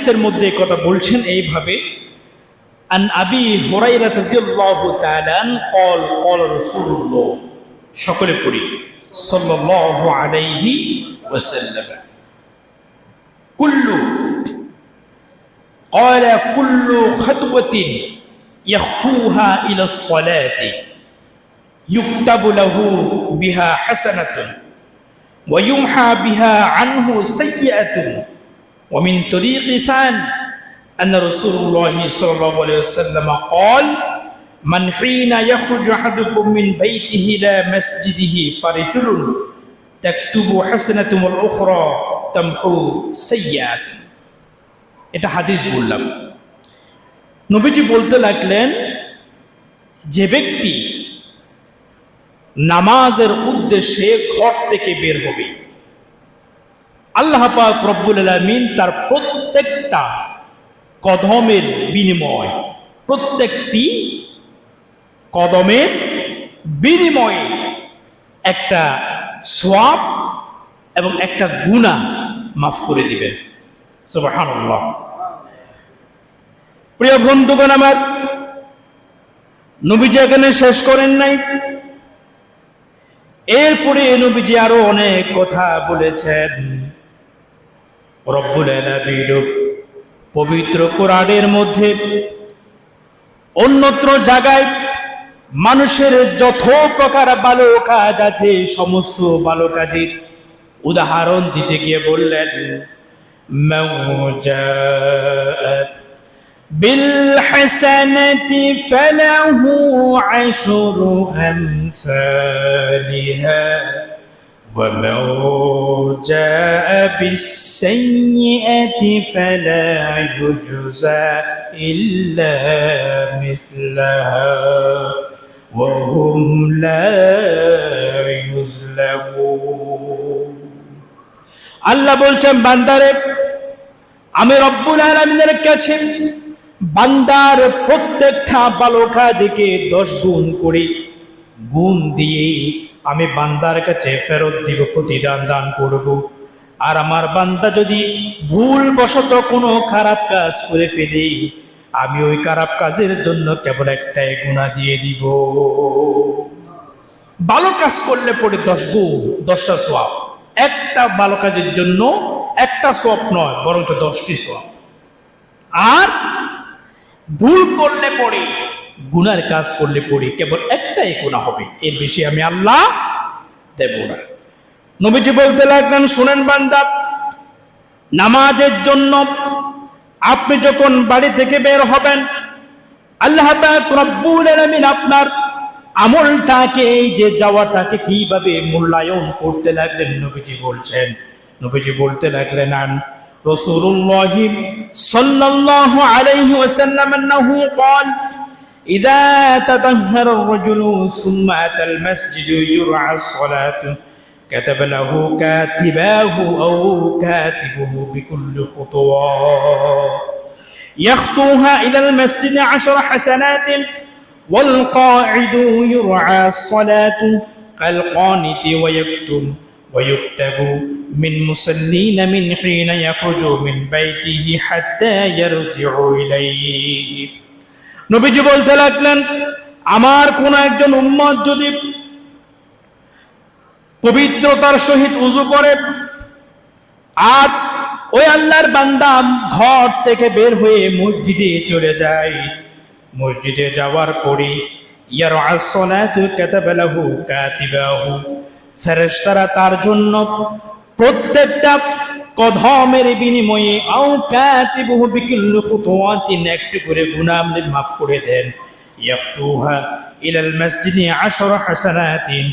হাদিসের মধ্যে কথা বলছেন এইভাবে, আন আবি হুরায়রা রাদিয়াল্লাহু তাআলা قال قال رسول الله, সকলে পড়ি, সাল্লাল্লাহু আলাইহি ওয়াসাল্লাম, কুল্লু قال كل خطوة يخطوها إلى الصلاة يكتب له بها حسنة ويمحى بها عنه سيئة. ومن طريق ثان أن رسول الله صلى الله عليه وسلم قال من حين يخرج أحدكم من بيته إلى مسجده فرجل تكتب حسنة والأخرى تمحو سيئة. এটা হাদিস বললাম। নবীজি বলতে লাগলেন, যে ব্যক্তি নামাজের উদ্দেশ্যে ঘর থেকে বের হবে, আল্লাহ পাক রব্বুল আলামিন তার প্রত্যেকটা কদমের বিনিময়, প্রত্যেকটি কদমের বিনিময়ে একটা সওয়াব এবং একটা গুনাহ মাফ করে দিবেন। সুবহানাল্লাহ। প্রিয় বন্ধুগণ আমার, নবীজি এখানে শেষ করেন নাই, এরপরে নবীজি আরো অনেক কথা বলেছেন। রব্বুল আলামিন পবিত্র কোরআনের মধ্যে অন্যত্র জায়গায় মানুষের যত প্রকার ভালো কাজ আছে সমস্ত ভালো কাজের উদাহরণ দিতে গিয়ে বললেন, من جاء بالحسنة فله عشر أمثالها ومن جاء بالسيئة فلا يجزى إلا مثلها وهم لا يظلمون. আল্লাহ বলছেন, বান্দারে, আমি রব্বুল আলামিনের কাছে বান্দার প্রত্যেকটা ভালো কাজকে 10 গুণ করে গুণ দিয়ে আমি বান্দার কাছে ফেরত দিব, প্রতিদান দান করব। আর আমার বান্দা যদি ভুল বশত কোনো খারাপ কাজ করে ফেলে, আমি ওই খারাপ কাজের জন্য কেবল একটাই গুনাহ দিয়ে দিব। ভালো কাজ করলে পরে 10 গুণ, 10টা সওয়াব। একটা ভালো কাজের জন্য একটা সওয়াব নয়, বরং 10টি সওয়াব। আর ভুল করলে পরে, গুনার কাজ করলে পরে কেবল একটাই গুনাহ হবে, এর বেশি আমি আল্লাহ দেব না। নবীজি বলতে লাগলেন, শুনেন বান্দা, নামাজের জন্য আপনি যখন বাড়ি থেকে বের হবেন, আল্লাহ পাক রব্বুল আলামিন আপনার আমলটাকে, এই যে যাওয়াটাকে কিভাবে মূল্যায়ন করতে লাগলেন নবীজি বলতে লাগলেন, আন রাসূলুল্লাহ সাল্লাল্লাহু আলাইহি ওয়াসাল্লাম আন্নাহু قال اذا تطهر الرجل ثم اتى المسجد يرعى الصلاه كتب له كاتباه او كاتبه بكل خطوه يخطوها الى المسجد 10 حسنات والقاعد يرعى الصلاة كالقانت ويكتب من مسلين من حين يخرج من بيته حتى يرجع إليه. নবীজি বলতে লাগলেন, আমার কোন একজন উম্মত যদি পবিত্রতার সহিত ওযু করে আর ওই আল্লাহর বান্দা ঘর থেকে বের হয়ে মসজিদে চলে যায়, মসজিদে যাওয়ার পরে ইয়ারআস সালাতু কাতাবা লাহু কাতিবাহু, ফেরেশতারা তার জন্য প্রত্যেকটা কদমের বিনিময়ে আও কাতিবুহু বিকুল্লি খুতুওয়াতিন, একটু করে গুনাহ মাফ করে দেন। ইয়াফতুহা ইলাল মসজিদি 10 হাসানাতিন,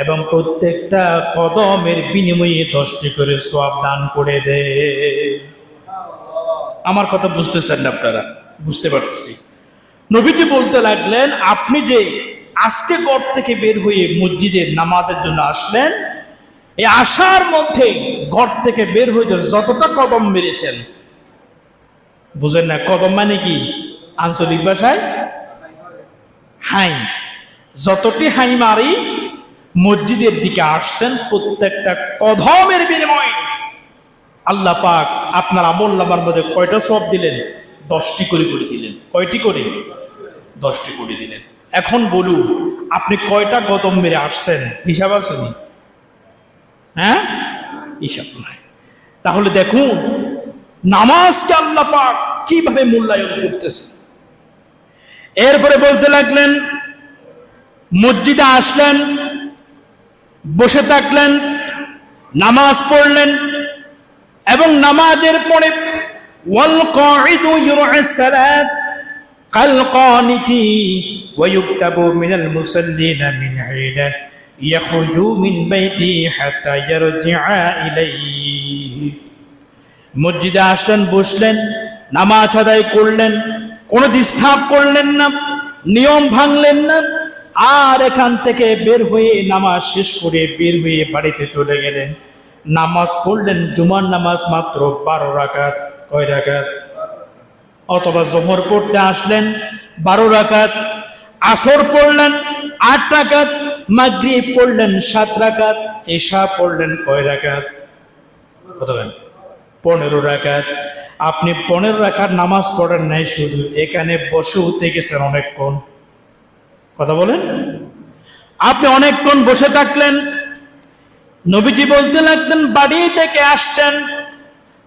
এবং প্রত্যেকটা কদমের বিনিময়ে 10টি করে সওয়াব দান করে দেন। আমার কথা বুঝতেছেন না আপনারা? বুঝতে পারতেছি। নবীজি বলতে লাগলেন, আপনি যে আজকে ঘর থেকে বের হয়ে মসজিদে নামাজের জন্য আসলেন, এই আসার মধ্যে ঘর থেকে বের হয়ে যতটা কদম মেরেছেন, বুঝেন না কদম মানে কি আঞ্চলিক ভাষায়? হাই। যতটি হাই মারি মসজিদের দিকে আসছেন, প্রত্যেকটা কদমের বিনিময়ে আল্লাহ পাক আপনার আমল নামার মধ্যে কয়টা সওয়াব দিলেন? 10টি করে দিলেন। কয়টি করে? 10টি করে দিলেন। এখন বলুন, আপনি কয়টা কদম মেরে আসছেন? হিসাব আছে নি? হ্যাঁ, হিসাব নাই। তাহলে দেখুন নামাজকে আল্লাহ পাক কিভাবে মূল্যায়ন করতেছে। এরপরে বলতে লাগলেন, মসজিদে আসলেন, বসে থাকলেন, নামাজ পড়লেন এবং নামাজের পরে ওয়াল কাঈদু ইউরআস সালাত কাল কানিতি ওয়া ইউকতাবু মিনাল মুসাল্লিনা মিন হিনা ইয়াখরুজু মিন বাইতি হাত্তা ইয়ারজিআ ইলাইহি। মসজিদে আসলেন, বসলেন, নামাজ আদায় করলেন, কোনো ডিস্টার্ব করলেন না, নিয়ম ভাঙলেন না, আর এখান থেকে বের হয়ে নামাজ শেষ করে বের হয়ে বাড়িতে চলে গেলেন। নামাজ পড়লেন, জুমার নামাজ মাত্র 12 রাকাত। কয় রাকাত? অথবা জোহর পড়তে আসলেন 12 রাকাত, আসর পড়লেন 8 রাকাত, মাগরিব পড়লেন 7 রাকাত, ইশা পড়লেন কয় রাকাত? কত? 15 রাকাত। আপনি 15 রাকাত নামাজ পড়েন নাই, শুধু এখানে বসে উঠতে গেছেন অনেকক্ষণ। কথা বলেন, আপনি অনেকক্ষণ বসে থাকলেন। নবীজি বলতে লাগলেন, বাড়ি থেকে আসছেন,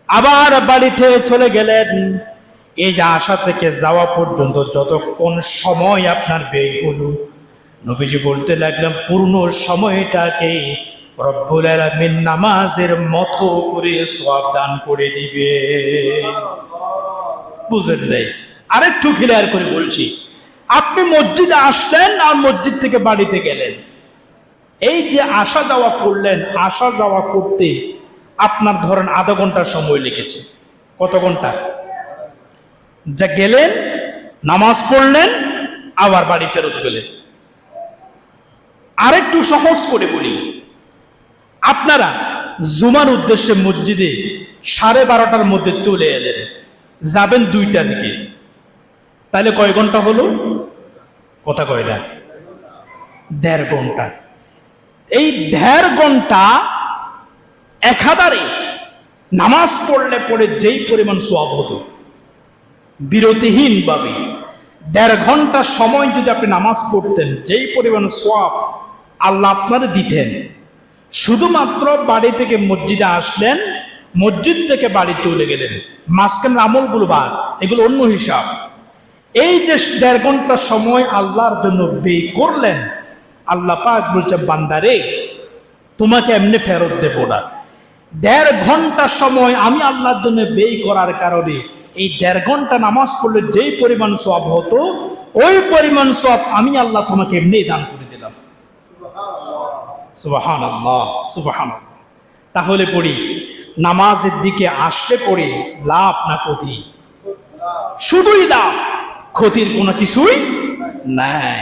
আবার বাড়িতে চলে গেলেন। এই যে আসা থেকে যাওয়া পর্যন্ত যতক্ষণ সময় আপনার ব্যয় হলো, নবীজি বলতে লাগলেন পূর্ণ সময়টাকে রব্বুল আলামিন নামাজের মতো করে সওয়াব দান করে দিবে। বুঝেন নাই? আরেকটু ক্লিয়ার করে বলছি, আপনি মসজিদে আসলেন আর মসজিদ থেকে বাড়িতে গেলেন, এই যে আসা যাওয়া করলেন, আসা যাওয়া করতে আপনার ধরেন আধা ঘন্টা সময় লেগেছে। কত ঘন্টা? যা গেলেন, নামাজ পড়লেন, আবার বাড়ি ফেরত গেলেন। আরেকটু সহজ করে বলি, আপনারা জুমার উদ্দেশ্যে মসজিদে 12:30টার মধ্যে চলে এলেন, যাবেন 2টার দিকে, তাহলে কয় ঘন্টা হলো? কথা কয় না? 1.5 ঘন্টা। এই 1.5 ঘন্টা একাধারে নামাজ পড়লে পরে যেই পরিমাণ সওয়াব হতো, বিরতিহীন ভাবে 1.5 ঘন্টা সময় যদি আপনি নামাজ পড়তেন, যেই পরিমাণ সওয়াব আল্লাহ আপনার দিতেন। শুধুমাত্র বাড়ি থেকে মসজিদে আসলেন, মসজিদ থেকে বাড়ি চলে গেলেন, মাঝখানের আমলগুলো বাদ, এগুলো অন্য হিসাব। এই যে 1.5 ঘন্টা সময় আল্লাহর জন্য ব্যয় করলেন, আল্লাহ পাক বলছে, বান্দারে তোমাকে এমনি ফেরত দেব না। 1.5 ঘন্টা সময় আমি আল্লাহর জন্য ব্যয় করার কারণে এই 1.5 ঘন্টা নামাজ পড়লে যেই পরিমাণ সওয়াব হতো, ওই পরিমাণ সওয়াব আমি আল্লাহ তোমাকে এমনি দান করে দিলাম। সুবহানাল্লাহ, সুবহানাল্লাহ। তাহলে পড়ি, নামাজের দিকে আসলে পড়ে লাভ না ক্ষতি? শুধুই লাভ, ক্ষতির কোনো কিছুই নাই।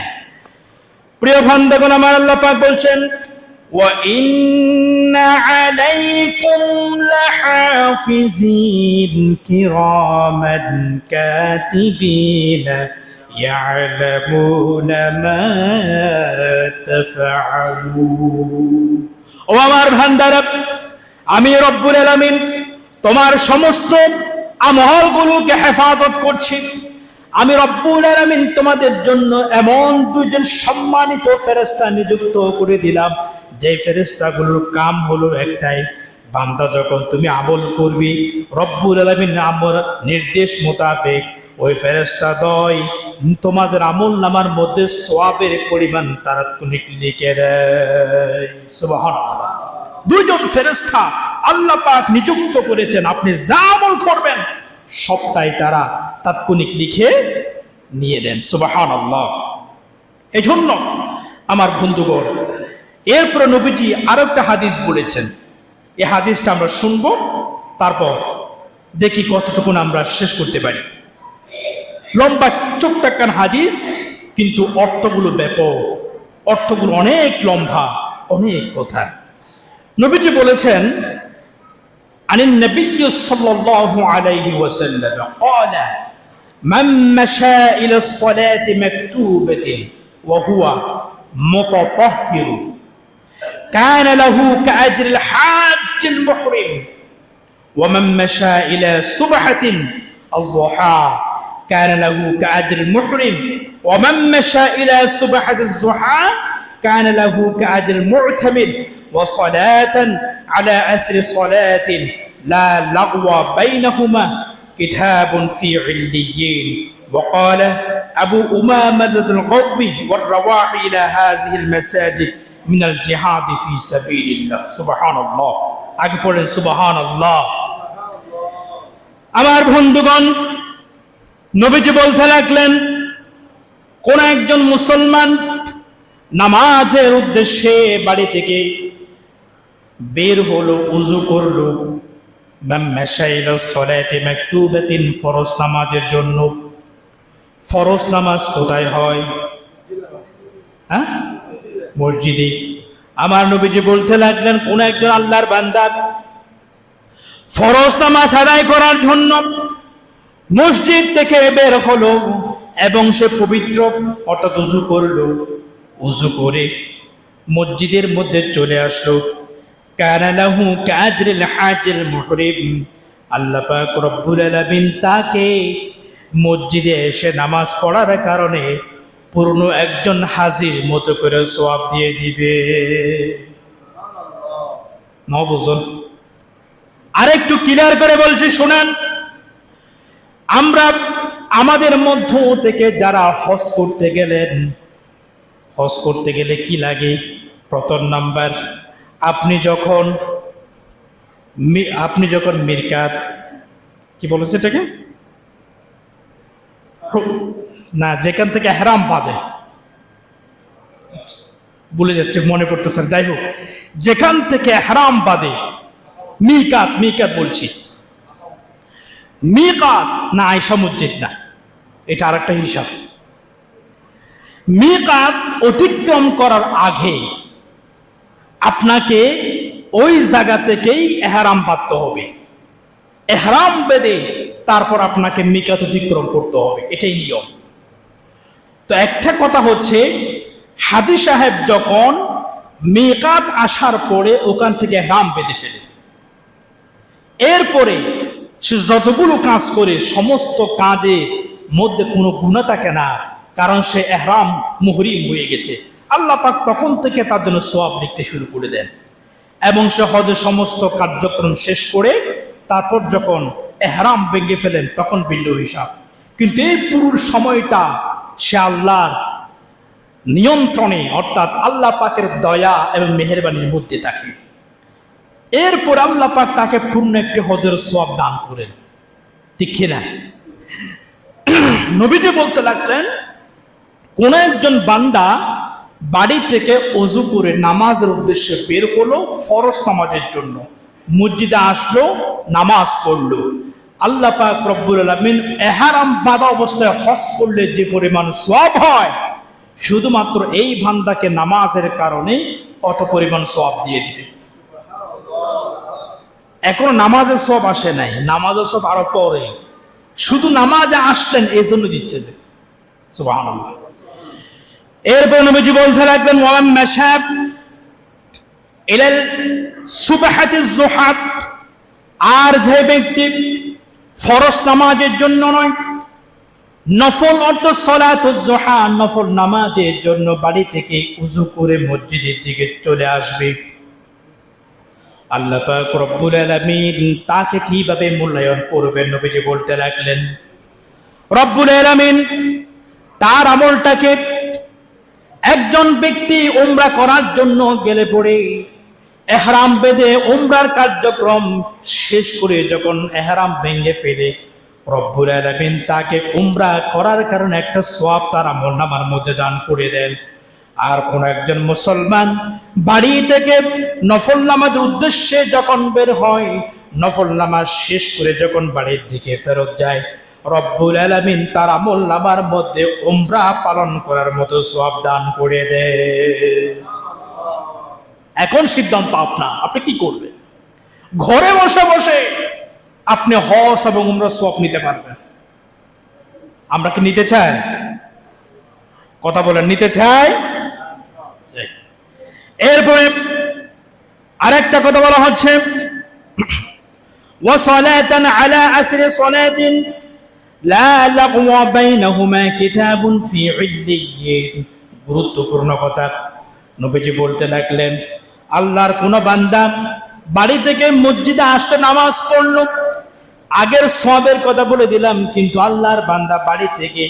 প্রিয় বান্দাগণ আমার, আল্লাহ পাক বলছেন, ওয়া ইন্না আলাইকুম লাহাফিজিন কিরামান কাতিবিন ইয়ালামুনা মা তাফআলুন। ও আমার বান্দারা, আমি রব্বুল আলামিন তোমার সমস্ত আমলগুলোকে হেফাজত করছি। আমি রব্বুল আলামিন তোমাদের জন্য এমন 2জন সম্মানিত ফেরেশতা নিযুক্ত করে দিলাম, যে ফেরেশতাগুলোর কাম হলো একটাই, বান্দা যখন তুমি আমল করবি রব্বুল আলামিন আমার নির্দেশ মোতাবেক, ওই ফেরেশতা দ্বয় তোমাদের আমল নামার মধ্যে সওয়াবের পরিমাণ তাৎক্ষণিক লিখে দেয়। সুবহানাল্লাহ। 2জন ফেরেশতা আল্লাহ পাক নিযুক্ত করেছেন, আপনি যা আমল করবেন সবটাই তারা তাৎক্ষণিক লিখে নিয়ে দেন। সুবহানাল্লাহ। এজন্য আমার বন্ধুগণ, এরপর নবীজি আরেকটা হাদিস বলেছেন, এই হাদিসটা আমরা শুনবো, তারপর দেখি কতটুকু আমরা শেষ করতে পারি। লম্বা চোখটাকান হাদিস, কিন্তু অর্থগুলো ব্যাপক, অর্থগুলো অনেক লম্বা, অনেক কথা। নবীজি বলেছেন, আনিন নবী সাল্লাল্লাহু আলাইহি ওয়াসাল্লাম قال من مشى الى الصلاه مكتوبه وهو متطهر كان له كأجر الحاج المحرم ومن مشى إلى سبحة الضحى كان له كأجر المحرم ومن مشى إلى سبحة الضحى كان له كأجر المعتمر وصلاة على أثر صلاة لا لغو بينهما كتاب في عليين وقال أبو أمامة الغضبي والرواح إلى هذه المساجد من الجهاد في سبيل الله سبحان الله أكبر سبحان الله আমার বন্ধুগণ নবীজি বলতে লাগলেন কোন একজন মুসলমান নামাজের উদ্দেশ্যে বাড়ি থেকে বের হলো ওযু করলো মাশাইল সালাতি মাকতুবাতিন ফরজ নামাজের জন্য ফরজ নামাজ কোথায় হয় মসজিদে আমার নবীজি বলতে লাগলেন কোন একজন আল্লাহর বান্দা ফরজ নামাজ আদায় করার জন্য মসজিদ থেকে বের হলো এবং সে পবিত্র অর্থাৎ ওযু করলো ওযু করে মসজিদের মধ্যে চলে আসলো কানা লাহু কাজরিল হাজিল মুহরিম আল্লাহ পাক রব্বুল আলামিন তাকে মসজিদে এসে নামাজ পড়ার কারণে পূর্ণ একজন হাজির মতো করে সওয়াব দিয়ে দিবে নবজন আরেকটু ক্লিয়ার করে বলছি শুনেন আমরা আমাদের মধ্য থেকে যারা হজ করতে গেলে কি লাগে প্রথম নাম্বার আপনি যখন মিরকাত কি বলেছে এটাকে না যেখান থেকে ইহরাম বাঁধে ভুলে যাচ্ছে মনে পড়তেছে যাই হোক যেখান থেকে ইহরাম বাঁধে মিকাত বলছি মিকাত না আয়েশা মসজিদ না এটা আরেকটা হিসাব মিকাত অতিক্রম করার আগে আপনাকে ওই জায়গা থেকেই ইহরাম বাঁধতে হবে ইহরাম বেঁধে তারপর আপনাকে মিকাত অতিক্রম করতে হবে এটাই নিয়ম তো একটা কথা হচ্ছে হাজী সাহেব যখন মিকাত আসার পরে ওখান থেকে ইহরাম বেঁধে ফেলে এরপরে সে যতগুলো কাজ করে সমস্ত কাজের মধ্যে কোনো গুনাহ থাকে না কারণ সে ইহরাম মুহরিম হয়ে গেছে আল্লাহ পাক তখন থেকে তার জন্য সওয়াব লিখতে শুরু করে দেন এবং সে হজের সমস্ত কার্যক্রম শেষ করে তারপর যখন ইহরাম ভেঙে ফেলেন তখন ভিন্ন হিসাব কিন্তু এই পুরো সময়টা সে আল্লাহর নিয়ন্ত্রণে অর্থাৎ আল্লাহ পাকের দয়া এবং মেহেরবানির মধ্যে থাকে এরপর আল্লাহ পাক তাকে পূর্ণ একটি হজের সওয়াব দান করেন ঠিক কিনা নবীজি বলতে লাগলেন কোন একজন বান্দা বাড়ি থেকে ওযু করে নামাজের উদ্দেশ্যে বের হলো ফরজ নামাজের জন্য মসজিদে আসলো নামাজ পড়লো আল্লাহ পাক রব্বুল আলামিন ইহরাম বাঁধা অবস্থায় হজ করলে যে পরিমাণ সওয়াব হয় শুধুমাত্র এই বান্দাকে নামাজের কারণে অত পরিমাণ সওয়াব দিয়ে দিবে এখন নামাজের সওয়াব আসে নাই নামাজের সওয়াব আরো পরে শুধু নামাজে আসলেন এই জন্য দিচ্ছে যে সুবহানাল্লাহ এরপর নবীজি বলতে লাগলেন ওয়াম মাশাব ইলাল সুবহাতিজ যুহাত আর যে ব্যক্তি ফরজ নামাজের জন্য নয় নফল অর্থ সালাতুজ যুহা নফল নামাজের জন্য বাড়ি থেকে ওযু করে মসজিদের দিকে চলে আসবে আল্লাহ পাক রব্বুল আলামিন তাকে কিভাবে মূল্যায়ন করবেন নবীজি বলতে লাগলেন রব্বুল আলামিন তার আমলটাকে একজন ব্যক্তি উমরা করার জন্য গেলে পড়ে ইহরাম বেঁধে উমরার কার্যক্রম শেষ করে যখন ইহরাম ভেঙে ফেলে রব্বুল আলামিন তাকে উমরা করার কারণে একটা সওয়াব তার আমলনামার মধ্যে দান করে দেন আর কোন একজন মুসলমান বাড়ি থেকে নফল নামাজের উদ্দেশ্যে যখন বের হয় নফল নামাজ শেষ করে যখন বাড়ির দিকে ফেরত যায় রব্বুল আলামিন তার আমলনামার মধ্যে উমরা পালন করার মতো সওয়াব দান করে দেন এখন সিদ্ধান্ত আপনার আপনি কি করবেন ঘরে বসে বসে আপনি হজ এবং উমরা সওয়াব নিতে পারবেন আমরা কি নিতে চাই কথা বলেন নিতে চাই এরপরে আরেকটা কথা বলা হচ্ছে ওয়া সালাতান আলা আসরি সালাতিন লা লাগওয়া বাইনাহুমা কিতাবুন ফি ইল্লিয়্যিন। গুরুত্বপূর্ণ কথা নবীজি বলতে লাগলেন, আল্লাহর কোন বান্দা বাড়ি থেকে মসজিদে আসতে নামাজ পড়লো, আগের সওয়াবের কথা বলে দিলাম, কিন্তু আল্লাহর বান্দা বাড়ি থেকে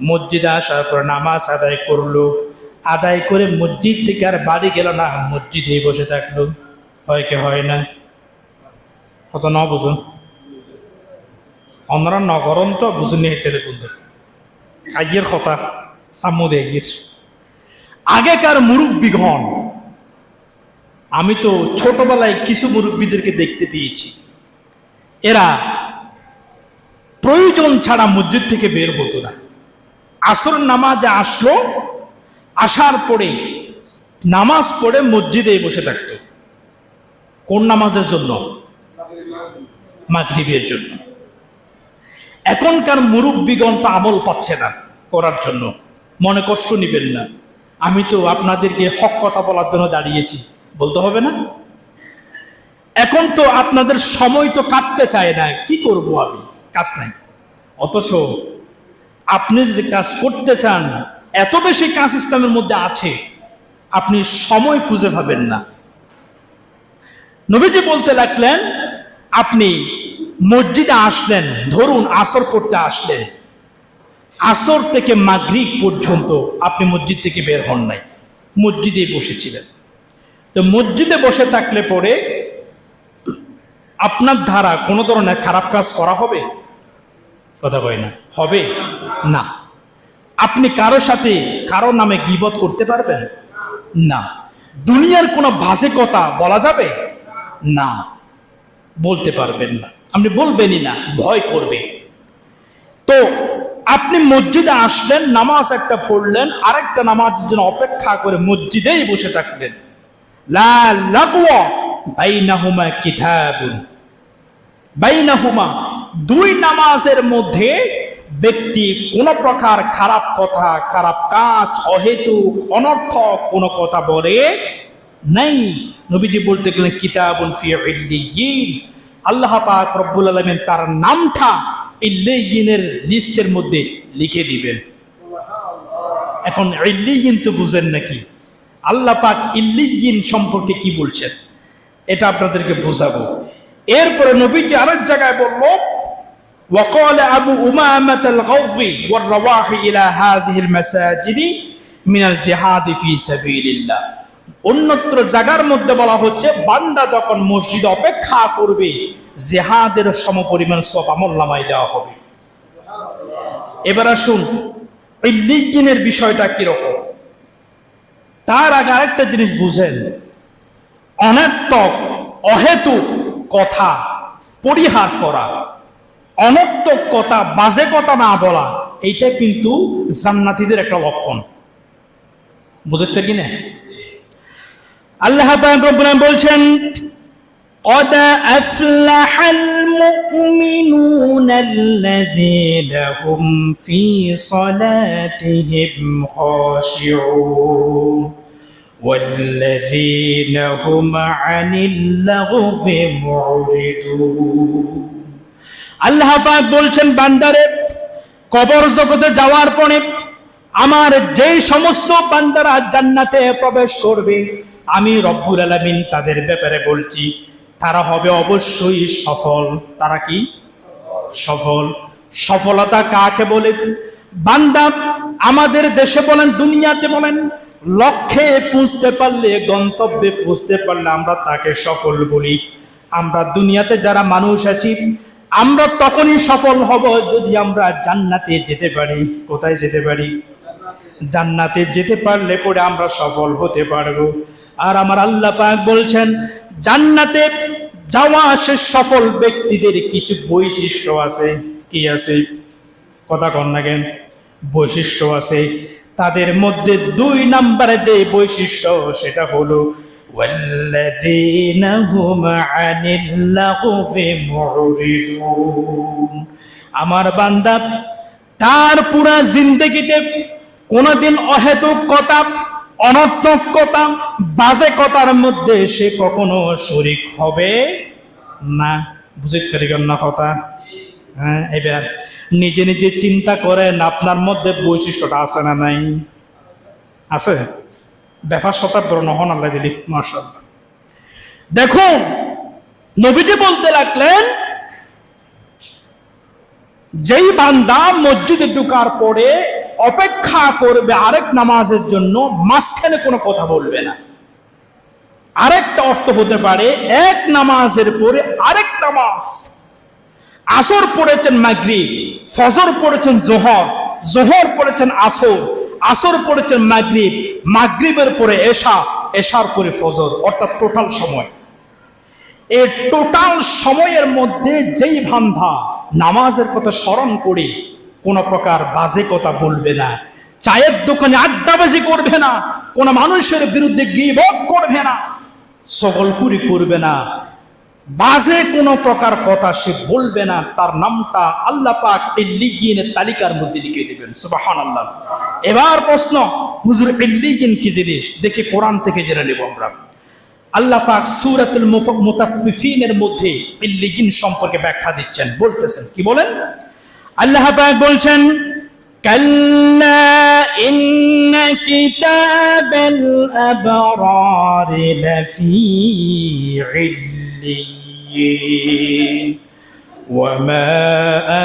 মসজিদে আসার পর নামাজ আদায় করলো, আদায় করে মসজিদ থেকে আর বাড়ি গেল না, মসজিদেই বসে থাকলো, হয় কি হয় না? কত ন বুঝুন, অন্যরা নগরম তো বুঝুনি হেঁটে বলতে আগের কথা সাম্মদে আগের আগেকার মুরব্বীগণ, আমি তো ছোটবেলায় কিছু মুরব্বীদেরকে দেখতে পেয়েছি, এরা প্রয়োজন ছাড়া মসজিদ থেকে বের হতো না। আসর নামাজে আসলো, আসার পরে নামাজ পড়ে মসজিদে বসে থাকতো। কোন নামাজের জন্য? মাগরিবের জন্য। এখনকার মুরব্বীগণ তো আমল পাচ্ছে না করার জন্য, মনে কষ্ট নিবেন না, আমি তো আপনাদেরকে হক কথা বলার জন্য দাঁড়িয়েছি, বলতে হবে না? এখন তো আপনাদের সময় তো কাটতে চায় না, কি করব, আমি কাজ নাই। অথচ আপনি যদি কাজ করতে চান, এত বেশি কাজ ইসলামের মধ্যে আছে, আপনি সময় খুঁজে পাবেন না। নবীজি বলতে লাগলেন, আপনি মসজিদে আসলেন, ধরুন আসর পড়তে আসলেন, আসর থেকে মাগরিব পর্যন্ত আপনি মসজিদ থেকে বের হন নাই, মসজিদে বসেছিলেন। তো মসজিদে বসে থাকলে পরে আপনার দ্বারা কোনো ধরনের খারাপ কাজ করা হবে? কথা কয় না, হবে না। আপনি কারো সাথে কারো নামে গীবত করতে পারবেন না। দুনিয়ার কোনো বাজে কথা বলা যাবে না, বলতে পারবেন না, আপনি বলবেনই না, ভয় করবে। তো আপনি মসজিদে আসলেন, নামাজ একটা পড়লেন, আরেকটা নামাজের জন্য অপেক্ষা করে মসজিদেই বসে থাকলেন। লা লাগওয়া বাইনাহুমা কিতাবুন, বাইনাহুমা, দুই নামাজের মধ্যে ব্যক্তি কোন প্রকার খারাপ কথা, খারাপ কাজ, অহেতুক অনর্থক কোন কথা বলে নাই। নবীজি বলতে গেলেন কিতাবুন ফি ইল্লিয়্যিন, আল্লাহ পাক রব্বুল আলামিন তার নামটা ইল্লিয়্যিনের লিস্টের মধ্যে লিখে দিবেন। এখন ইল্লিয়্যিন তো বুঝেন নাকি? আল্লাহ পাক ইল্লিয়্যিন সম্পর্কে কি বলছেন এটা আপনাদেরকে বুঝাবো। এরপরে নবীজি আরেক জায়গায় বলল, وقال أبو أمامة الغوفي والرواح إلى هذه المساجد من الجهاد في سبيل الله। অন্যত্র জায়গার মধ্যে বলা হচ্ছে, বান্দা যখন মসজিদে অপেক্ষা করবে, জিহাদের সমপরিমাণ সওয়াব আমলনামায় দেওয়া হবে। এবার আসুন ইল্লিয়্যিনের বিষয়টা কিরকম, তার আগে আরেকটা জিনিস বুঝেন, অনর্থক অহেতুক কথা পরিহার করা, অনর্থক কথা, বাজে কথা না বলা, এইটা কিন্তু জান্নাতীদের একটা লক্ষণ। বুঝতে কিনা? আল্লাহ পাক রব্বুল আলামিন বলছেন, قد أفلح المؤمنون الذين هم في صلاتهم خاشعون والذين هم عن اللغو معرضون। আল্লাহ পাক বলছেন, বান্দারে, কবর জগতে যাওয়ার পরে আমার যেই সমস্ত বান্দারা জান্নাতে প্রবেশ করবে, আমি রব্বুল আলামিন তাদের ব্যাপারে বলছি, তারা হবে অবশ্যই সফল। তারা কি সফল? সফলতা কাকে বলে? বান্দা আমাদের দেশে বলেন, দুনিয়াতে বলেন, লক্ষ্যে পৌঁছতে পারলে, গন্তব্যে পৌঁছতে পারলে আমরা তাকে সফল বলি। আমরা দুনিয়াতে যারা মানুষ আছি, আমরা তখনই সফল হব যদি আমরা জান্নাতে যেতে পারি। কোথায় যেতে পারি? জান্নাতে যেতে পারলে পরে আমরা সফল হতে পারবো। আর আমার আল্লাহ পাক বলছেন, জান্নাতে যাওয়া সে সফল ব্যক্তিদের কিছু বৈশিষ্ট্য আছে। কি আছে? কথা কন না কেন? বৈশিষ্ট্য আছে। তাদের মধ্যে 2 নম্বরে যে বৈশিষ্ট্য, সেটা হলো ওয়াল্লাযীনা হুম আনিল লাগwi মুরিদুন। আমার বান্দা তার পুরা জিন্দেগিতে কোনদিন অহেতুক কথা, অনর্থক কথা, বাজে কথার মধ্যে সে কখনো শরীক হবে না। বুঝতে পারিবেন না কথা? হ্যাঁ, এবার নিজে নিজে চিন্তা করেন আপনার মধ্যে বৈশিষ্ট্যটা আছে না নাই? আছে? ব্যাপার সতার নহন আল্লাহ দিলি, মাশাআল্লাহ। দেখুন নবীজি বলতে লাগলেন, যেই বান্দা মসজিদে ঢোকার পরে অপেক্ষা করবে আরেক নামাজের জন্য, মাঝখানে কোনো কথা বলবে না। আরেকটা অর্থ হতে পারে এক নামাজের পরে আরেক নামাজ। আসর পড়েছেন মাগরিব, ফজর পড়েছেন জোহর, জোহর পড়েছেন আসর, আসর পড়েছেন মাগরিব, মাগরিবের পরে এশা, এশার পরে ফজর, অর্থাৎ টোটাল সময়। এই টোটাল সময়ের মধ্যে যেই বান্দা নামাজের কথা স্মরণ করে কোন প্রকার বাজে কথা বলবে না, চায়ের দোকানে আড্ডাবাজি করবে না, কোন মানুষের বিরুদ্ধে গীবত করবে না, চগলখুরি করবে না, বাজে কোন প্রকার কথা সে বলবে না, তার নামটা আল্লাহ পাক ইল্লিয়িনের তালিকার মধ্যে লিখে দিবেন। সুবহানাল্লাহ। এবার প্রশ্ন, হুজুর ইল্লিয়িন কি জিনিস? দেখি কোরআন থেকে জেনে নেব আমরা। আল্লাহ পাক সূরাতুল মুতাফফিফিনের মধ্যে ইল্লিয়িন সম্পর্কে ব্যাখ্যা দিচ্ছেন, বলতেছেন কি বলেন? আল্লাহ পাক বলছেন, কাল্লা ইন্না কিতাবাল আবরারি লাফি ইল্লিয়িন ওয়া মা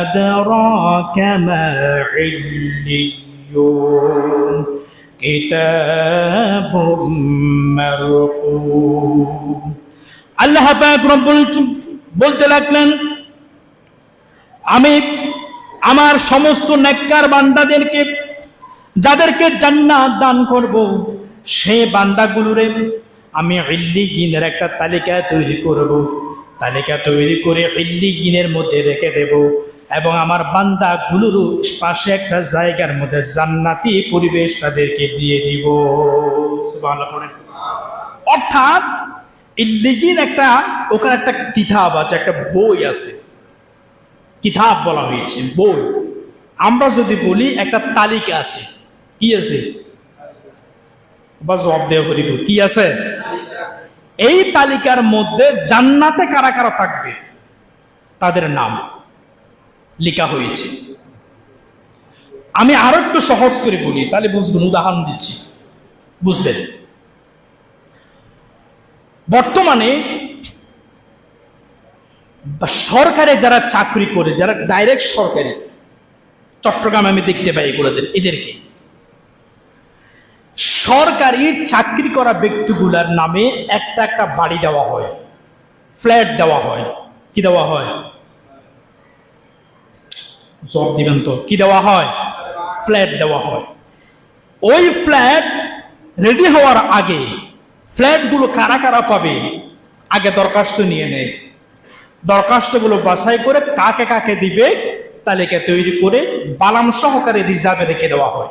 আদরাকা মা ইল্লিয়ুন কিতাবুম মারকুম। আল্লাহ পাক রব্বুল বলতে লাগলেন, আমি আমার সমস্ত নেককার বান্দাদেরকে, যাদেরকে জান্নাত দান করব, সেই বান্দাগুলোরে আমি ইল্লিয়িনের একটা তালিকা তৈরি করব। তালিকা তৈরি করে ইল্লিয়িনের মধ্যে রেখে দেব, এবং আমার বান্দাগুলোর পাশে একটা জায়গার মধ্যে জান্নাতি পরিবেশ তাদেরকে দিয়ে দিব। সুবহানাল্লাহ। অর্থাৎ ইল্লিয়িন একটা, ওখানে একটা কিতাব আছে, একটা বই আছে, কিতাব বলা হয়েছে, বই। আমরা যদি বলি একটা তালিকা আছে, কি আছে? বা জবাব দেওয়া করিব, কি আছে? এই তালিকার মধ্যে জান্নাতে কারা কারা থাকবে তাদের নাম লেখা হয়েছে। আমি আরো একটু সহজ করে বলি, তাহলে বুঝবেন, উদাহরণ দিচ্ছি, বুঝবেন। বর্তমানে সরকারে যারা চাকরি করে, যারা ডাইরেক্ট সরকারি, চট্টগ্রামে আমি দেখতে পাই এদেরকে সরকারি চাকরি করা ব্যক্তিগুলার নামে একটা একটা বাড়ি দেওয়া হয়, ফ্ল্যাট দেওয়া হয়। কি দেওয়া হয়? জব দিবেন তো, কি দেওয়া হয়? ফ্ল্যাট দেওয়া হয়। ওই ফ্ল্যাট রেডি হওয়ার আগে ফ্ল্যাটগুলো কারা কারা পাবে আগে দরখাস্ত নিয়ে নেয়। দরখাস্তগুলো বাছাই করে কাকে কাকে দিবে তালিকা তৈরি করে বালাম সহকারে রিজার্ভে রেখে দেওয়া হয়।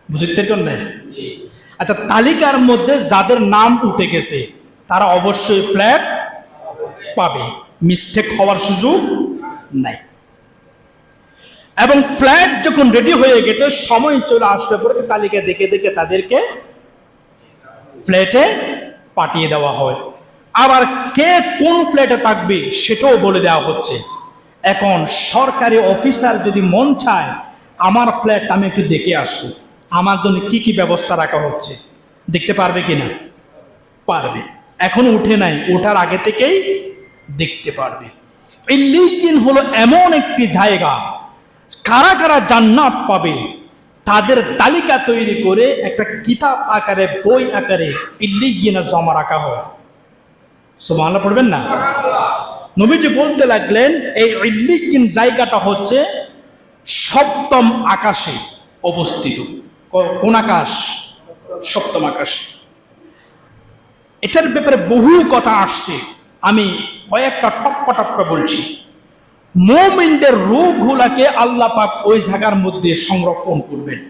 বুঝতে পারলেন? আচ্ছা, তালিকার মধ্যে যাদের নাম উঠে গেছে তারা অবশ্যই ফ্ল্যাট পাবে, মিস্টেক হওয়ার সুযোগ নাই। এবং ফ্ল্যাট যখন রেডি হয়ে গেছে, সময় চলে আসলে পরে তালিকা দেখে দেখে তাদেরকে ফ্ল্যাটে পাঠিয়ে দেওয়া হয়। আবার কে কোন ফ্ল্যাটে থাকবে সেটাও বলে দেওয়া হচ্ছে। এখন সরকারি অফিসার যদি মন চায় আমার ফ্ল্যাট আমি একটু দেখে আসবো, আমার জন্য কি কি ব্যবস্থা রাখা হচ্ছে, দেখতে পারবে কিনা? পারবে। এখন উঠে নাই, ওঠার আগে থেকেই দেখতে পারবে। ইল্লিয়িন হলো এমন একটি জায়গা, কারা কারা জান্নাত পাবে তাদের তালিকা তৈরি করে একটা কিতাব আকারে, বই আকারে ইল্লিয়িনে জমা রাখা হয়। সুবহানাল্লাহ পড়বেন না? নবীজি বলতে লাগলেন, এই ইল্লিয়িন জায়গাটা হচ্ছে সপ্তম আকাশে অবস্থিত। কোন আকাশ? সপ্তম আকাশে। এটার ব্যাপারে বহু কথা আসছে, আমি কয়েকটা টপকা টপকা বলছি। মুমিনদের রূহগুলোকে আল্লাহ পাক ওই জায়গার মধ্যে সংরক্ষণ করবেন।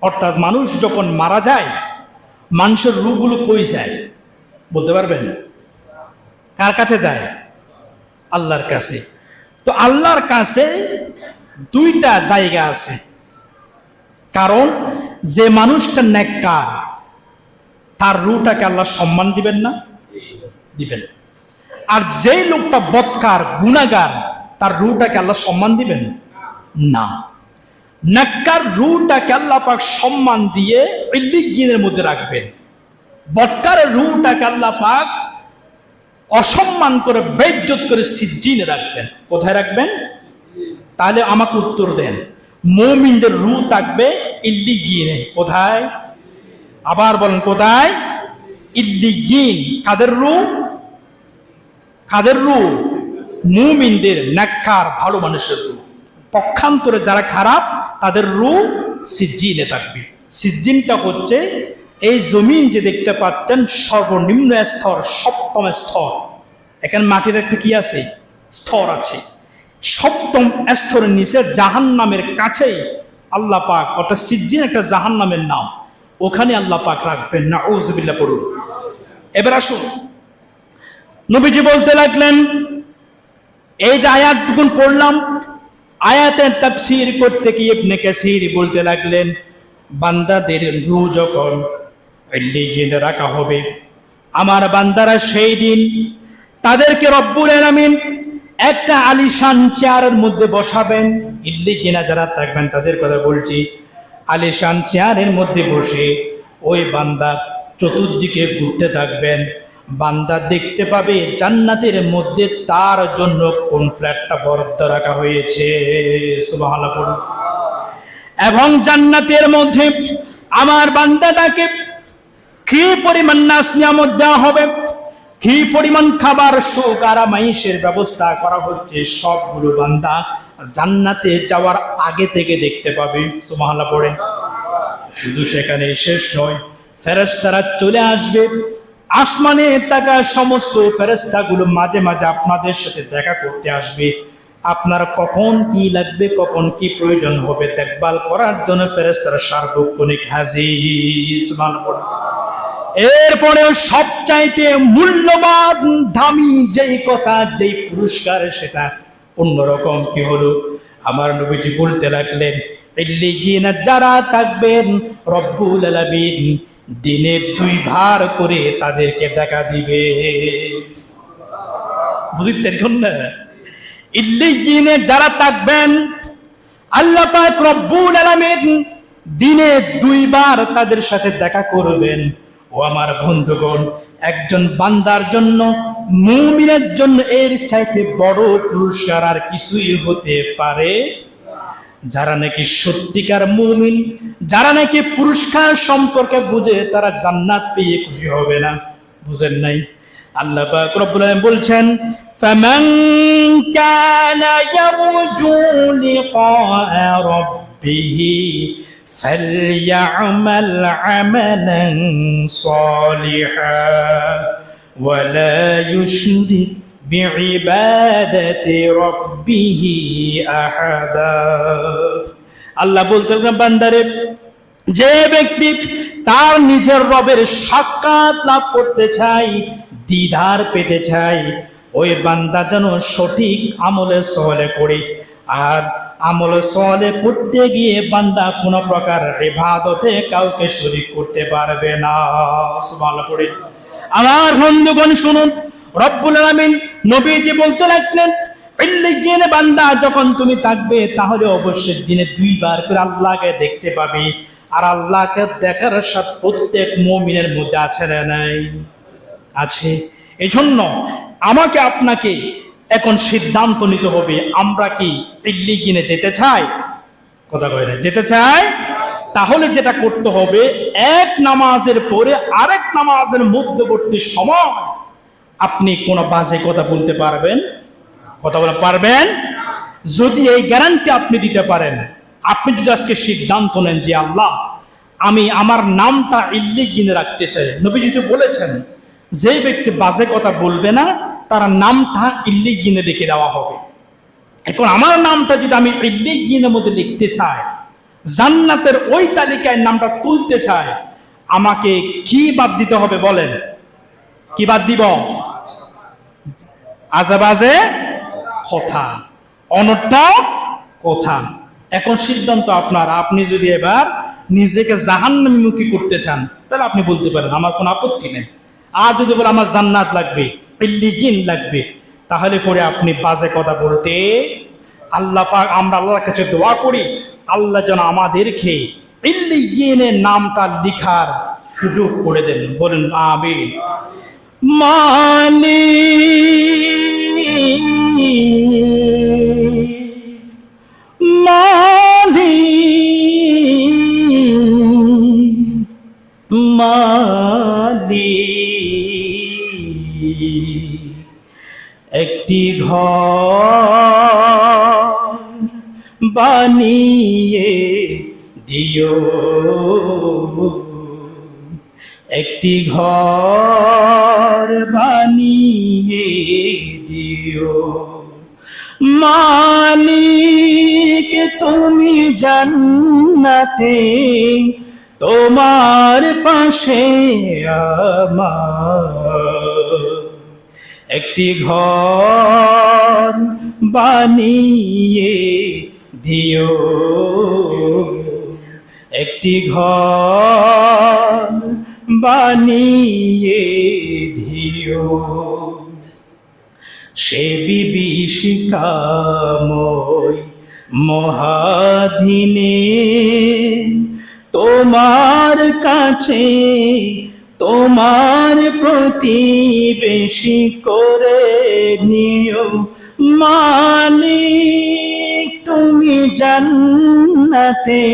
অর্থাৎ মানুষ যখন মারা যায়, মানুষের রূহগুলো কই যায় বলতে পারবেন? কার কাছে যায়? আল্লাহর কাছে। তো আল্লাহর কাছে দুইটা জায়গা আছে, কারণ যে মানুষটা নেককার তার রূহটাকে আল্লাহ সম্মান দিবেন না? দিবেন। আর যেই লোকটা বদকার গুনাহগার তার রূহটাকে আল্লাহ সম্মান দিবেন না। নেককার রূহটাকে আল্লাহ পাক সম্মান দিয়ে ইল্লিয়িনের মধ্যে রাখবেন। বদকারের রূহটাকে আল্লাহ পাক অসম্মান করে বেইজ্জত করে সিজ্জিনে রাখবেন। কোথায় রাখবেন? তাহলে আমাকে উত্তর দেন। মুমিনদের রূহ থাকবে ইল্লিয়িনে। কোথায়? আবার বলেন কোথায়? ইল্লিয়িন। কাদের রূহ? কাদের রূহ? মুমিনদের, নেককার ভালো মানুষের রূহ। পক্ষান্তরে যারা খারাপ তাদের রূহ সিজ্জিনে থাকবে। সিজ্জিনটা হচ্ছে এই জমিন যে দেখতে পাচ্ছেন সর্বনিম্ন স্তর, সপ্তম স্তর। এখানে মাটির একটা কি আছে? স্তর আছে। সপ্তম স্তরের নিচে জাহান্নামের কাছেই আল্লাহ পাক, অর্থাৎ সিজ্জিন একটা জাহান্নামের নাম, ওখানে আল্লাহ পাক রাখবেন। নাউযুবিল্লাহ পড়ুন। এবার আসুন, নবীজি বলতে লাগলেন, এই যে আয়াতটুকু পড়লাম, আয়াতের তাফসীর করতে গিয়ে ইবনে কাসির বলতে লাগলেন, বান্দাদের রূহ যখন ইল্লিয়িনে রাখা হবে, আমার বান্দারা সেই দিন তাদেরকে রব্বুল আলামিন একটা আলিশান চেয়ারের মধ্যে বসাবেন। ইল্লিয়িনে যারা থাকবেন তাদের কথা বলছি। আলিশান চেয়ারের মধ্যে বসে ওই বান্দা চতুর্দিকে ঘুরতে থাকবেন। বান্দা দেখতে পাবে জান্নাতের মধ্যে তার জন্য কোন ফ্ল্যাটটা বরাদ্দ রাখা হয়েছে। সুবহানাল্লাহ পড়ুন। এবং জান্নাতের মধ্যে আমার বান্দাটাকে কি পরিমাণ নাজ নিয়ামত দেওয়া হবে, কি পরিমাণ খাবার, সুখ আরামাইশের ব্যবস্থা করা হচ্ছে, সবগুলো বান্দা জান্নাতে যাওয়ার আগে থেকে দেখতে পাবে। সুবহানাল্লাহ পড়েন। শুধু সেখানে শেষ নয়, ফেরেশতারা চলে আসবে। আসমানে থাকা সমস্ত ফেরেশতাগুলো মাঝে মাঝে আপনাদের সাথে দেখা করতে আসবে। আপনার কখন কি লাগবে, কখন কি প্রয়োজন হবে দেখভাল করার জন্য ফেরেশতারা সার্বক্ষণিক হাজির। সুবহানাল্লাহ। এরপরেও সবচাইতে মূল্যবান দামি যেই কথা, যেই পুরস্কার, সেটা অন্যরকম। কি হলো? আমার নবীজি বলতে লাগলেন, ইল্লিয়িনে যারা থাকবেন রব্বুল আলামিন দিনে 2 ভার করে তাদেরকে দেখা দিবে। বুঝতে পারছেন না? ইল্লিয়িনে যারা থাকবেন আল্লাহ পাক রব্বুল আলামিন দিনে 2 বার তাদের সাথে দেখা করবেন। ও আমার বন্ধুগণ, একজন বান্দার জন্য, মুমিনের জন্য এর চাইতে বড় পুরস্কার আর কিছুই হতে পারে। যারা নাকি সত্যিকার মুমিন, যারা নাকি পুরস্কার সম্পর্কে বুঝে, তারা জান্নাত পেয়ে খুশি হবে না। বুঝেন নাই? আল্লাহ পাক রব্বুল আলামিন বলছেন, ফামান কানা ইয়ারজু লিকা রাব্বিহি ফালইআমাল আমালান সালিহা ওয়া লা ইউশরিক বিইবাদাতি রাব্বিহি আহাদা। আল্লাহ বলতেন, বান্দারে, যে ব্যক্তি তার নিজের রবের সাক্ষাৎ লাভ করতে চায়, দিদার পেতে চায়, ওই বান্দা যেন সঠিক আমলে সলে করে। আর আমলে সলে করতে গিয়ে বান্দা কোনো প্রকার ইবাদতে কাউকে শরীক করতে পারবে না। সুবহানাল্লাহ পড়ে। আমার বন্ধুগণ শুনুন, রব্বুল আলামিন নবীজি বলতে লাগলেন, ইল্লিয়িনে বান্দা যখন তুমি থাকবে, তাহলে অবশ্যই দিনে 2 বার করে আল্লাহকে দেখতে পাবে। আর আল্লাহকে দেখার সাথে প্রত্যেক মুমিনের মধ্যে আছে না নাই? আছে। এই জন্য আমাকে আপনাকে এখন সিদ্ধান্ত নিতে হবে, আমরা কি ইল্লিয়িনে যেতে চাই? কথা কয় না, যেতে চাই? তাহলে যেটা করতে হবে, এক নামাজের পরে আরেক নামাজের মধ্যবর্তী সময় আপনি কোনো বাজে কথা বলতে পারবেন? কথা বলতে পারবেন? যদি এই গ্যারান্টি আপনি দিতে পারেন, আপনি যদি আজকে সিদ্ধান্ত নেন যে আল্লাহ, আমি আমার নামটা ইল্লিয়িনে রাখতে চাই। নবীজি তো বলেছেন, যে ব্যক্তি বাজে কথা বলবে না তার নামটা ইল্লিয়িনে লিখে দেওয়া হবে। এখন আমার নামটা যদি আমি ইল্লিয়িনের মধ্যে লিখতে চাই, জান্নাতের ওই তালিকায় নামটা তুলতে চাই, আমাকে কি বাদ দিতে হবে বলেন? কি বাদ দিব? আজেবাজে কথা, অনর্থক কথা। এখন সিদ্ধান্ত আপনার। আপনি যদি এবার নিজেকে জাহান্নামমুখী করতে চান, তাহলে আপনি বলতে পারেন, আমার কোনো আপত্তি নেই। আর যদি বলে আমার জান্নাত লাগবে, ইল্লিজিন লাগবে, তাহলে পরে আপনি বাজে কথা বলতে আল্লাহ পাক, আমরা আল্লাহর কাছে দোয়া করি আল্লাহ যেন আমাদেরকে ইল্লিজিনের নামটা লিখার সুযোগ করে দেন। বলেন আমিন। একটি ঘর বানিয়ে দিও, একটি ঘর বানিয়ে দিও, মালিক তুমি জান্নাতে তোমার পাশে আমার, একটি ঘর বানিয়ে দিও, একটি ঘর বানিয়ে দিও। সে বিভীষিকাময় মহাদিনে তোমার কাছে তোমার প্রতিবেশী করে নিও, মালিক তুমি জান্নাতে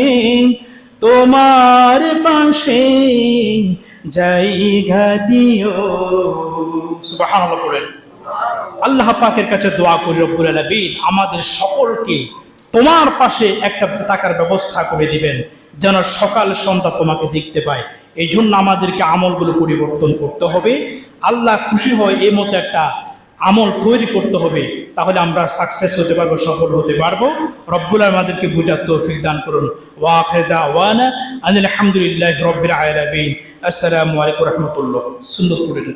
তোমার পাশে জায়গা দিও। সুবহানাল্লাহ পড়েন। আল্লাহ পাকের কাছে দোয়া করি রব্বুল আলামিন আমাদের সকলকে তোমার পাশে একটা টাকার ব্যবস্থা করে দিবেন, যেন সকাল সন্ধ্যা তোমাকে দেখতে পায়। এই জন্য আমাদেরকে আমলগুলো পরিবর্তন করতে হবে, আল্লাহ খুশি হয় এই মতো একটা আমল তৈরি করতে হবে, তাহলে আমরা সাকসেস হতে পারবো, সফল হতে পারবো। রব্বুল আলামিন আমাদেরকে বুঝার তৌফিক দান করুন। ওয়া আখিরু দাওয়ানা আলহামদুলিল্লাহি রাব্বিল আলামিন। আসসালামু আলাইকুম ওয়া রাহমাতুল্লাহ। সুন্নাত পড়েন।